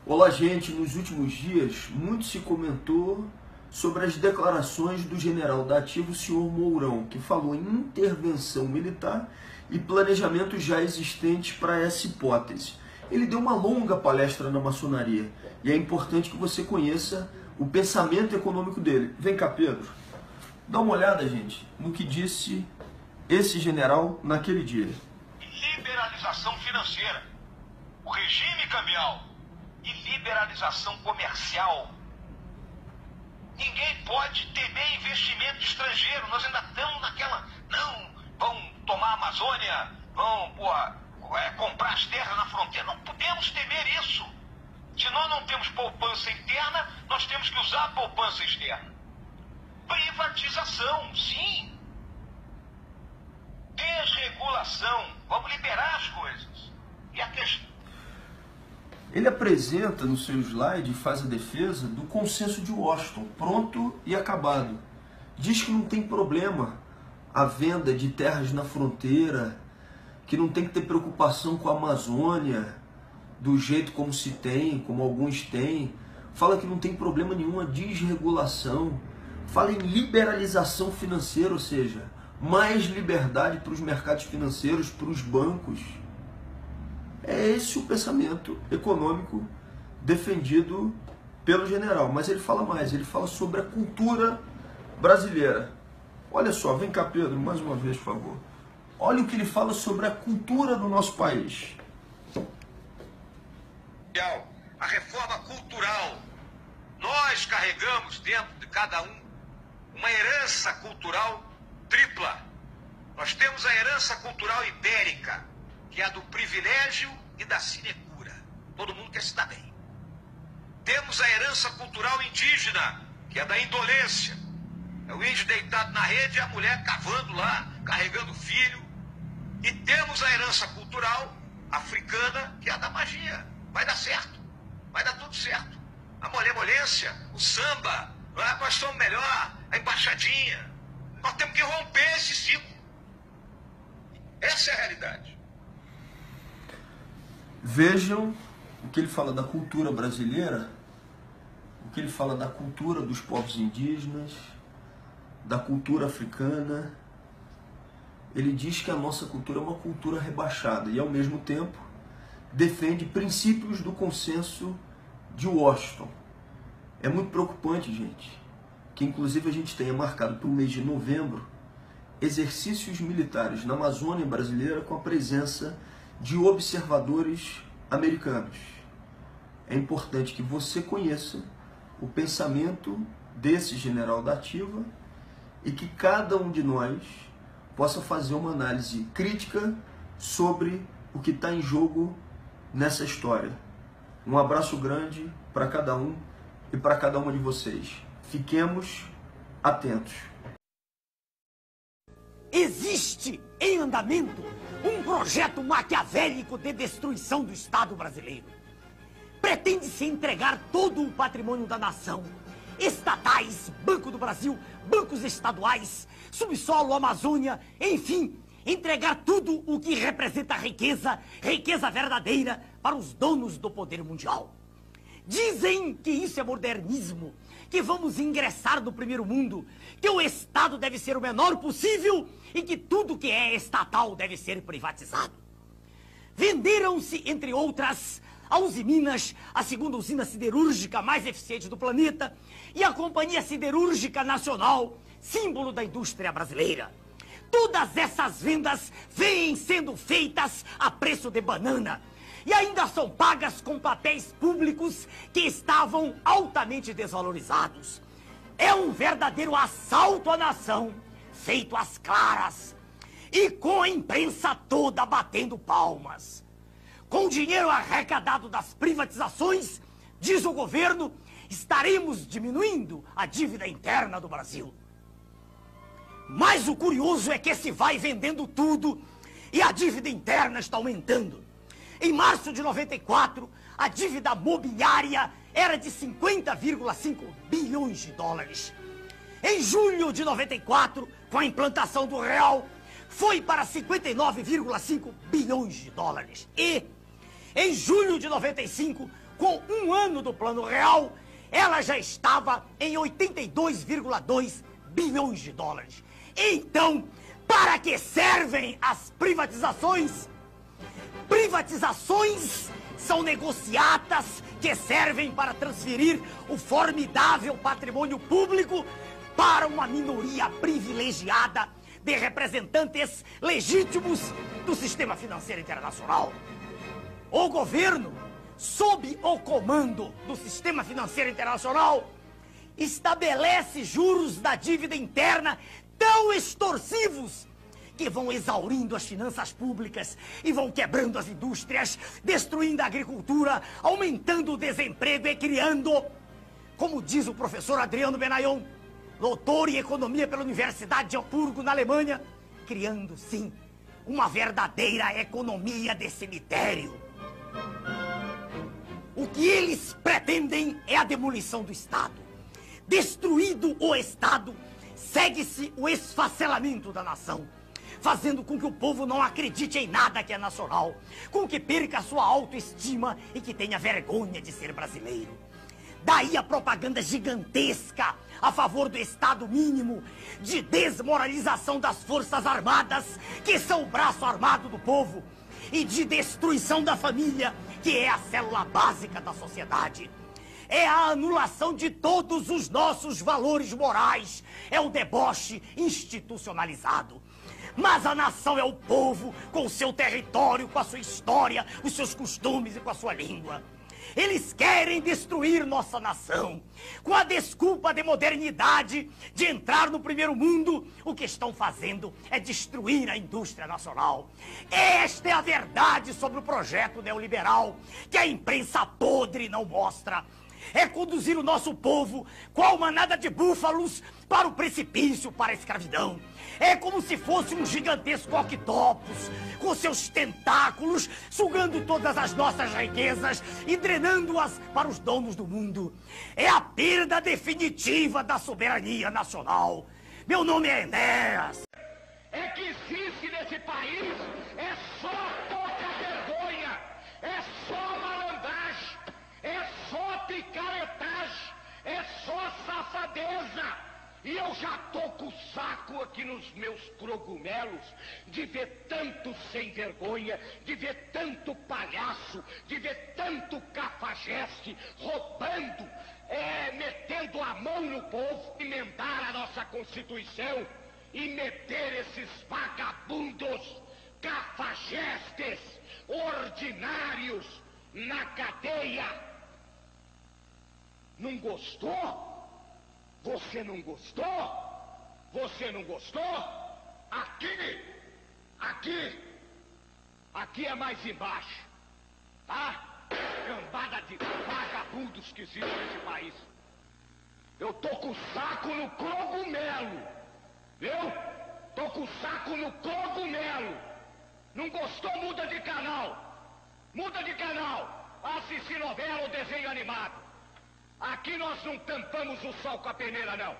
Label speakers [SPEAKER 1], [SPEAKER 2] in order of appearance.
[SPEAKER 1] Olá, gente. Nos últimos dias, muito se comentou sobre as declarações do general da Ativa, o senhor Mourão, que falou em intervenção militar e planejamento já existentes para essa hipótese. Ele deu uma longa palestra na maçonaria e é importante que você conheça o pensamento econômico dele. Vem cá, Pedro. Dá uma olhada, gente, no que disse esse general naquele dia.
[SPEAKER 2] Liberalização financeira, o regime cambial e liberalização comercial. Ninguém pode temer investimento estrangeiro. Nós ainda estamos naquela... Não, vão tomar a Amazônia, vão comprar as terras na fronteira. Não podemos temer isso. Se nós não temos poupança interna, nós temos que usar a poupança externa. Privatização, sim. Desregulação. Vamos liberar as coisas. E a questão...
[SPEAKER 1] Ele apresenta no seu slide e faz a defesa do consenso de Washington, pronto e acabado. Diz que não tem problema a venda de terras na fronteira, que não tem que ter preocupação com a Amazônia, do jeito como se tem, como alguns têm. Fala que não tem problema nenhum a desregulação. Fala em liberalização financeira, ou seja, mais liberdade para os mercados financeiros, para os bancos. É esse o pensamento econômico defendido pelo general. Mas ele fala mais, ele fala sobre a cultura brasileira. Olha só, vem cá, Pedro, mais uma vez, por favor. Olha o que ele fala sobre a cultura do nosso país.
[SPEAKER 2] A reforma cultural. Nós carregamos dentro de cada um uma herança cultural tripla. Nós temos a herança cultural ibérica, que é a do privilégio e da sinecura. Todo mundo quer se dar bem. Temos a herança cultural indígena, que é da indolência. É o índio deitado na rede e a mulher cavando lá, carregando filho. E temos a herança cultural africana, que é a da magia. Vai dar certo. Vai dar tudo certo. A malemolência, o samba, nós somos melhor, a embaixadinha. Nós temos que romper esse ciclo. Essa é a realidade.
[SPEAKER 1] Vejam o que ele fala da cultura brasileira, o que ele fala da cultura dos povos indígenas, da cultura africana. Ele diz que a nossa cultura é uma cultura rebaixada e, ao mesmo tempo, defende princípios do consenso de Washington. É muito preocupante, gente, que inclusive a gente tenha marcado para o mês de novembro exercícios militares na Amazônia brasileira com a presença de observadores americanos. É importante que você conheça o pensamento desse general da Ativa e que cada um de nós possa fazer uma análise crítica sobre o que está em jogo nessa história. Um abraço grande para cada um e para cada uma de vocês. Fiquemos atentos.
[SPEAKER 3] Existe em andamento um projeto maquiavélico de destruição do Estado brasileiro. Pretende-se entregar todo o patrimônio da nação, estatais, Banco do Brasil, bancos estaduais, subsolo, Amazônia, enfim, entregar tudo o que representa riqueza, riqueza verdadeira, para os donos do poder mundial. Dizem que isso é modernismo, que vamos ingressar no primeiro mundo, que o Estado deve ser o menor possível e que tudo que é estatal deve ser privatizado. Venderam-se, entre outras, a Usiminas, a segunda usina siderúrgica mais eficiente do planeta, e a Companhia Siderúrgica Nacional, símbolo da indústria brasileira. Todas essas vendas vêm sendo feitas a preço de banana e ainda são pagas com papéis públicos que estavam altamente desvalorizados. É um verdadeiro assalto à nação, feito às claras, e com a imprensa toda batendo palmas. Com o dinheiro arrecadado das privatizações, diz o governo, estaremos diminuindo a dívida interna do Brasil. Mas o curioso é que se vai vendendo tudo e a dívida interna está aumentando. Em março de 94, a dívida mobiliária era de 50,5 bilhões de dólares. Em julho de 94, com a implantação do real, foi para 59,5 bilhões de dólares. E, em julho de 95, com um ano do Plano Real, ela já estava em 82,2 bilhões de dólares. Então, para que servem as privatizações? Privatizações são negociatas que servem para transferir o formidável patrimônio público para uma minoria privilegiada de representantes legítimos do sistema financeiro internacional. O governo, sob o comando do sistema financeiro internacional, estabelece juros da dívida interna tão extorsivos que vão exaurindo as finanças públicas e vão quebrando as indústrias, destruindo a agricultura, aumentando o desemprego e criando, como diz o professor Adriano Benayon, doutor em economia pela Universidade de Hamburgo, na Alemanha, criando, sim, uma verdadeira economia de cemitério. O que eles pretendem é a demolição do Estado. Destruído o Estado, segue-se o esfacelamento da nação, fazendo com que o povo não acredite em nada que é nacional, com que perca a sua autoestima e que tenha vergonha de ser brasileiro. Daí a propaganda gigantesca a favor do Estado mínimo, de desmoralização das Forças Armadas, que são o braço armado do povo, e de destruição da família, que é a célula básica da sociedade. É a anulação de todos os nossos valores morais, é o deboche institucionalizado. Mas a nação é o povo, com o seu território, com a sua história, os seus costumes e com a sua língua. Eles querem destruir nossa nação. Com a desculpa de modernidade, de entrar no primeiro mundo, o que estão fazendo é destruir a indústria nacional. Esta é a verdade sobre o projeto neoliberal, que a imprensa podre não mostra. É conduzir o nosso povo, qual manada de búfalos, para o precipício, para a escravidão. É como se fosse um gigantesco octopus, com seus tentáculos, sugando todas as nossas riquezas e drenando-as para os donos do mundo. É a perda definitiva da soberania nacional. Meu nome é Enéas.
[SPEAKER 2] É que existe nesse país é só pouca vergonha, é só malandragem, é só picaretagem, é só safadeza. E eu já tô com o saco aqui nos meus cogumelos de ver tanto sem vergonha, de ver tanto palhaço, de ver tanto cafajeste roubando, metendo a mão no povo, emendar a nossa Constituição e meter esses vagabundos, cafajestes, ordinários na cadeia. Não gostou? Você não gostou? Você não gostou? Aqui é mais embaixo, tá? Cambada de vagabundos que existe nesse país. Eu tô com o saco no cogumelo, viu? Tô com o saco no cogumelo. Não gostou? Muda de canal. Muda de canal. Assistir novela ou desenho animado. Aqui nós não tampamos o sol com a peneira, não.